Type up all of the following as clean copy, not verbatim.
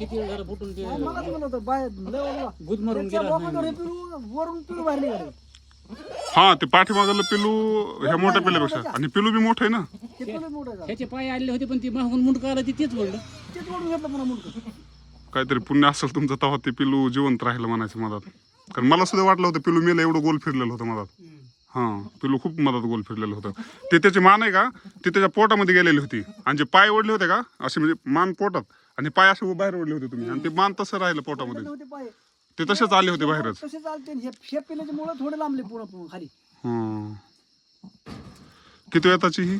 किती वेळ झाला फुटून ते मलाच म्हणलं होतं बाहेर गुद मारून गेला वरून पिलू बाहेर निघाले. हा ते पाठीमागलं पिलू ह्या मोठ्या पिल्यापेक्षा आणि पिलू बी मोठं आहे ना. ते पिलू मोठं झालं. त्याचे पाय आले होते पण ती मागून मुंडकं आलं ती तेच बोललं. तेच ओढून घेतलं पुन्हा मुंडकं. काहीतरी पुण्य असेल तुमचं तेव्हा ते पिलू जिवंत राहिलं म्हणायचं मधात. कारण मला सुद्धा वाटलं होतं पिलू मेलं एवढं गोल फिरलेलं होतं मधात. हा पिलू खूप मधात गोल फिरलेलं होतं. ते त्याची मान आहे का ते त्याच्या पोटामध्ये गेलेली होती आणि जे पाय ओढले होते का असे म्हणजे मान पोटात आणि पाय असे बाहेर ओढले होते तुम्ही आणि ते मान तसं राहिलं पोटामध्ये. नव्हते पाय. ते तसेच आले होते बाहेरच. तसे चालते हे पिल्याचे मुळं थोडे लांबले पुढं खाली. किती वेताची ही?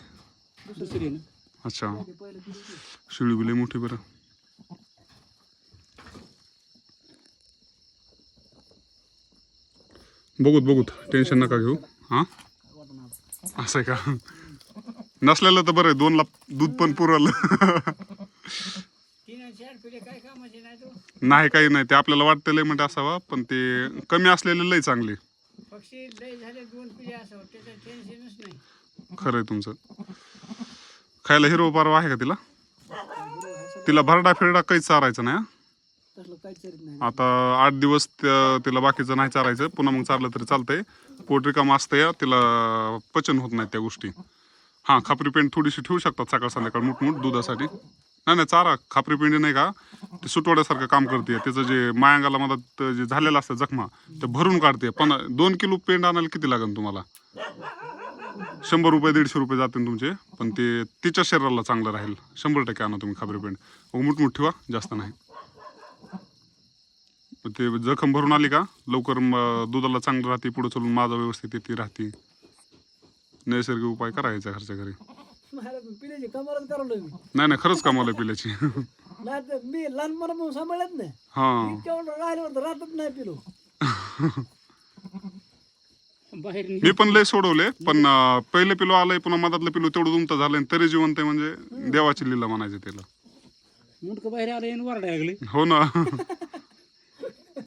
दुसरी ना अच्छा ते पहिलं पिलू होते. शिळी बिले मोठी बरं. बघूत टेन्शन नका घेऊ. हा असं आहे का? नसलेलं तर बरं 2 ला दूध पण पुरवलं. नाही काही नाही ते आपल्याला वाटतं लय म्हणजे असावा पण ते कमी असलेले लय चांगले. पक्षी लय झाले 2 पिढ्या असावं त्याचं टेन्शनच नाही. खरं आहे तुमचं. खायला हिरवं पारवा आहे का तिला? तिला भरडा फिरडा काहीच चारायचं नाही. तसलं काहीच करीत नाही. आता 8 दिवस तिला बाकीचं नाही चारायचं पुन्हा मग चारलं तरी चालतंय. पोट रिकामं असतं तिला पचन होत नाही त्या गोष्टी. हां खापरी पेंड थोडीशी ठेवू शकतात सकाळ संध्याकाळ मुठमुठ दुधासाठी. नाही चारा खापरी पेंडी नाही का ते सुटवड्यासारखं काम करते. त्याचं जे मायांगाला मदत जे झालेलं असतं जखमा ते भरून काढते. पण 2 किलो पेंड आणायला किती लागेल तुम्हाला? 100 रुपये 150 रुपये जातील तुमचे. पण ते तिच्या शरीराला चांगलं राहील. 100% आणा तुम्ही खापरी पेंड. मुठमुठ ठेवा जास्त नाही. ते जखम भरून आली का लवकर दुधाला चांगलं राहते. पुढे चलून माझा व्यवस्थित येते राहते. नैसर्गिक उपाय करायचा घरच्या घरी. मला पिल्याची कमालच करावलं मी. नाही खरंच कामाला पिल्याची. नाही तर मी लहानपणापासून सांभाळत नाही. हा इतक्या राहिल्यावर तर राहतच नाही पिलो. बाहेर मी पण लय सोडवले पण पहिले पिलो आलंय पुन्हा मधातलं पिलो तेवढं तुमचं झालंय तरी जिवंत आहे म्हणजे देवाची लीला म्हणायची त्याला. मुंडकं बाहेर आलं आणि वरडायला लागले. हो ना.